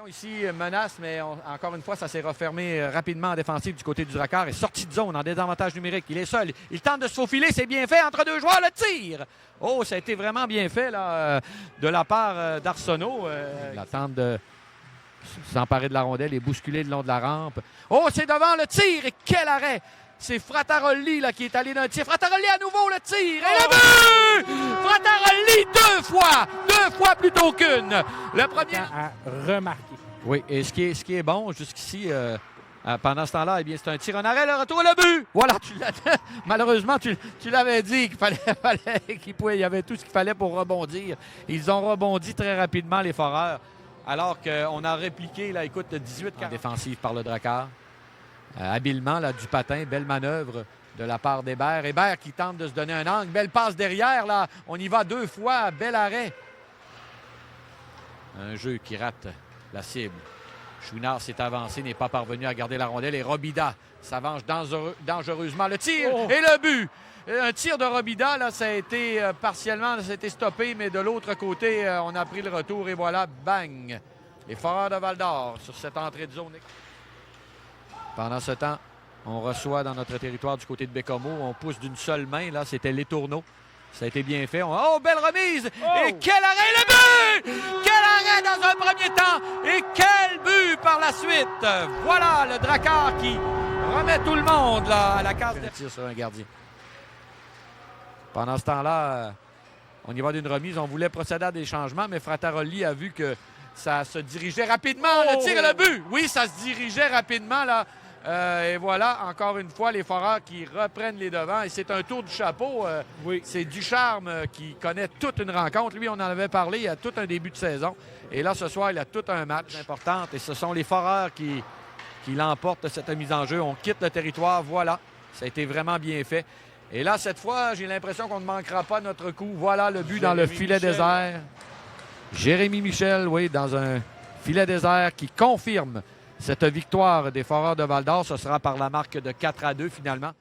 Ici, menace, mais encore une fois, ça s'est refermé rapidement en défensive du côté du Drakkar. Et sorti de zone en désavantage numérique. Il est seul. Il tente de se faufiler. C'est bien fait entre deux joueurs. Le tir! Oh, ça a été vraiment bien fait là, de la part d'Arsenault. Il tente de s'emparer de la rondelle et bousculer le long de la rampe. Oh, c'est devant le tir! Et quel arrêt! C'est Frattaroli là, qui est allé d'un tir. Frattaroli à nouveau le tir! Et le but! Frattaroli deux fois plutôt qu'une. Le premier à remarquer. Oui, et ce qui est bon jusqu'ici, pendant ce temps-là, eh bien, c'est un tir en arrêt, le retour et le but! Voilà, malheureusement, tu l'avais dit qu'il il y avait tout ce qu'il fallait pour rebondir. Ils ont rebondi très rapidement, les Foreurs, alors qu'on a répliqué, là, écoute, 18 en défensive par le Drakkar. Habilement, là, du patin, belle manœuvre de la part d'Hébert. Hébert qui tente de se donner un angle, belle passe derrière, là, on y va deux fois, bel arrêt. Un jeu qui rate la cible. Chouinard s'est avancé, n'est pas parvenu à garder la rondelle et Robida s'avance dangereusement. Le tir et le but! Un tir de Robida, là, ça a été partiellement, ça a été stoppé, mais de l'autre côté, on a pris le retour et voilà, bang! Les Foreurs de Val-d'Or sur cette entrée de zone. Pendant ce temps, on reçoit dans notre territoire du côté de Bécomo. On pousse d'une seule main. Là, c'était Letourneau. Ça a été bien fait. Oh, belle remise! Et quel arrêt, le but! Quel arrêt dans un premier temps! Et quel but par la suite! Voilà le Drakkar qui remet tout le monde là, à la case de tir sur un gardien. Pendant ce temps-là, on y va d'une remise. On voulait procéder à des changements, mais Frattaroli a vu que ça se dirigeait rapidement. Le tir et le but! Oui, ça se dirigeait rapidement là. Et voilà, encore une fois, les Foreurs qui reprennent les devants. Et c'est un tour du chapeau. Oui. C'est Ducharme qui connaît toute une rencontre. Lui, on en avait parlé il y a tout un début de saison. Et là, ce soir, il a tout un match important. Et ce sont les Foreurs qui l'emportent cette mise en jeu. On quitte le territoire. Voilà, ça a été vraiment bien fait. Et là, cette fois, j'ai l'impression qu'on ne manquera pas notre coup. Voilà le but dans le filet désert. Jérémy Michel, oui, dans un filet désert qui confirme cette victoire des Foreurs de Val-d'Or. Ce sera par la marque de 4-2 finalement.